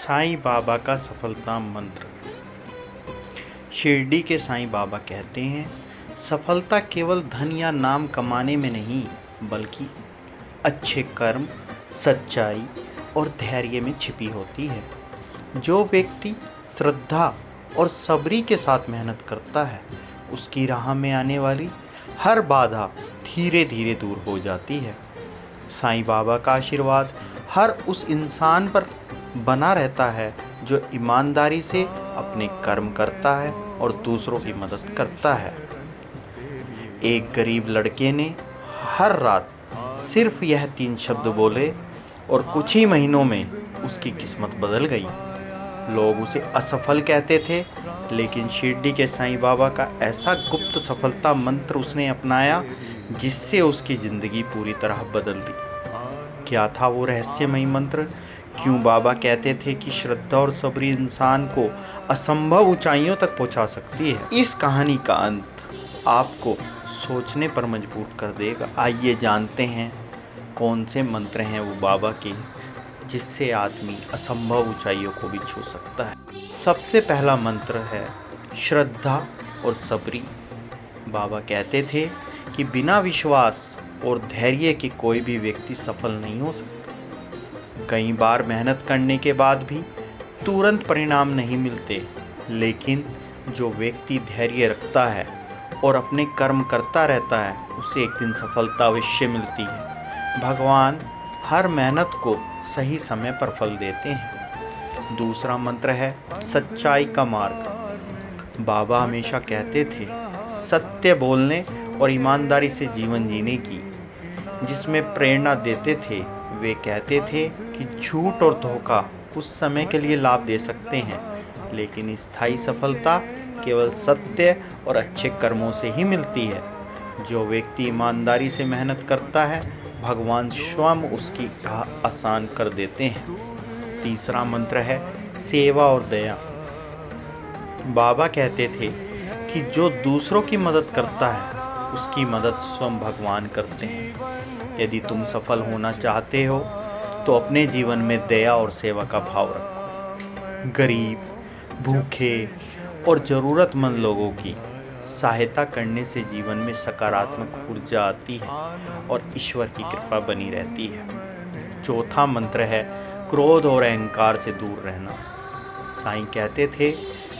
साईं बाबा का सफलता मंत्र। शिरडी के साईं बाबा कहते हैं, सफलता केवल धन या नाम कमाने में नहीं, बल्कि अच्छे कर्म, सच्चाई और धैर्य में छिपी होती है। जो व्यक्ति श्रद्धा और सबरी के साथ मेहनत करता है, उसकी राह में आने वाली हर बाधा धीरे धीरे दूर हो जाती है। साईं बाबा का आशीर्वाद हर उस इंसान पर बना रहता है जो ईमानदारी से अपने कर्म करता है और दूसरों की मदद करता है। एक गरीब लड़के ने हर रात सिर्फ यह 3 शब्द बोले और कुछ ही महीनों में उसकी किस्मत बदल गई। लोग उसे असफल कहते थे, लेकिन शिरडी के साईं बाबा का ऐसा गुप्त सफलता मंत्र उसने अपनाया जिससे उसकी ज़िंदगी पूरी तरह बदल दी। क्या था वो रहस्यमयी मंत्र? क्यों बाबा कहते थे कि श्रद्धा और सबरी इंसान को असंभव ऊंचाइयों तक पहुंचा सकती है? इस कहानी का अंत आपको सोचने पर मजबूर कर देगा। आइए जानते हैं कौन से मंत्र हैं वो बाबा के, जिससे आदमी असंभव ऊंचाइयों को भी छू सकता है। सबसे पहला मंत्र है श्रद्धा और सबरी। बाबा कहते थे कि बिना विश्वास और धैर्य के कोई भी व्यक्ति सफल नहीं हो सकता। कई बार मेहनत करने के बाद भी तुरंत परिणाम नहीं मिलते, लेकिन जो व्यक्ति धैर्य रखता है और अपने कर्म करता रहता है, उसे एक दिन सफलता अवश्य मिलती है। भगवान हर मेहनत को सही समय पर फल देते हैं। दूसरा मंत्र है सच्चाई का मार्ग। बाबा हमेशा कहते थे सत्य बोलने और ईमानदारी से जीवन जीने की, जिसमें प्रेरणा देते थे। वे कहते थे कि झूठ और धोखा कुछ समय के लिए लाभ दे सकते हैं, लेकिन स्थायी सफलता केवल सत्य और अच्छे कर्मों से ही मिलती है। जो व्यक्ति ईमानदारी से मेहनत करता है, भगवान स्वयं उसकी राह आसान कर देते हैं। तीसरा मंत्र है सेवा और दया। बाबा कहते थे कि जो दूसरों की मदद करता है, उसकी मदद स्वयं भगवान करते हैं। यदि तुम सफल होना चाहते हो तो अपने जीवन में दया और सेवा का भाव रखो। गरीब, भूखे और ज़रूरतमंद लोगों की सहायता करने से जीवन में सकारात्मक ऊर्जा आती है और ईश्वर की कृपा बनी रहती है। चौथा मंत्र है क्रोध और अहंकार से दूर रहना। साईं कहते थे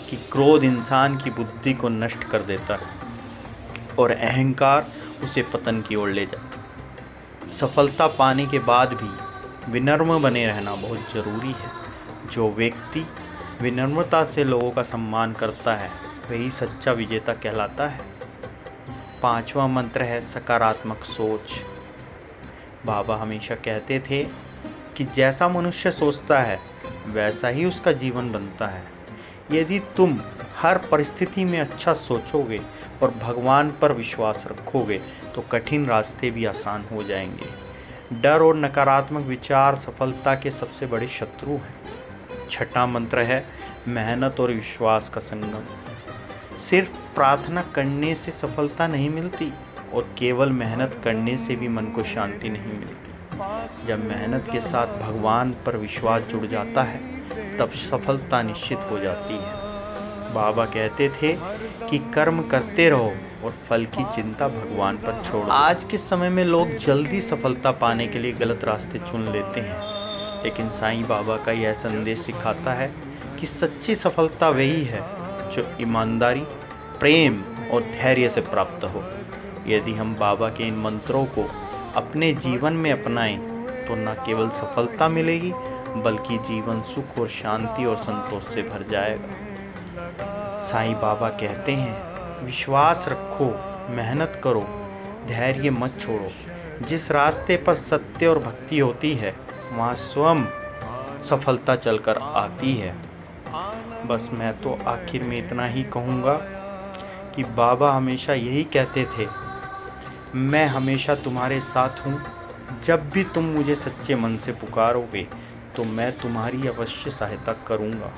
कि क्रोध इंसान की बुद्धि को नष्ट कर देता है और अहंकार उसे पतन की ओर ले जाता है। सफलता पाने के बाद भी विनम्र बने रहना बहुत ज़रूरी है। जो व्यक्ति विनम्रता से लोगों का सम्मान करता है, वही सच्चा विजेता कहलाता है। 5वां मंत्र है सकारात्मक सोच। बाबा हमेशा कहते थे कि जैसा मनुष्य सोचता है, वैसा ही उसका जीवन बनता है। यदि तुम हर परिस्थिति में अच्छा सोचोगे और भगवान पर विश्वास रखोगे, तो कठिन रास्ते भी आसान हो जाएंगे। डर और नकारात्मक विचार सफलता के सबसे बड़े शत्रु हैं। छठा मंत्र है मेहनत और विश्वास का संगम। सिर्फ प्रार्थना करने से सफलता नहीं मिलती और केवल मेहनत करने से भी मन को शांति नहीं मिलती। जब मेहनत के साथ भगवान पर विश्वास जुड़ जाता है, तब सफलता निश्चित हो जाती है। बाबा कहते थे कि कर्म करते रहो और फल की चिंता भगवान पर छोड़ो। आज के समय में लोग जल्दी सफलता पाने के लिए गलत रास्ते चुन लेते हैं, लेकिन साईं बाबा का यह संदेश सिखाता है कि सच्ची सफलता वही है जो ईमानदारी, प्रेम और धैर्य से प्राप्त हो। यदि हम बाबा के इन मंत्रों को अपने जीवन में अपनाएं, तो न केवल सफलता मिलेगी, बल्कि जीवन सुख और शांति और संतोष से भर जाएगा। साईं बाबा कहते हैं विश्वास रखो, मेहनत करो, धैर्य मत छोड़ो। जिस रास्ते पर सत्य और भक्ति होती है, वहाँ स्वयं सफलता चलकर आती है। बस मैं तो आखिर में इतना ही कहूँगा कि बाबा हमेशा यही कहते थे, मैं हमेशा तुम्हारे साथ हूँ। जब भी तुम मुझे सच्चे मन से पुकारोगे, तो मैं तुम्हारी अवश्य सहायता करूँगा।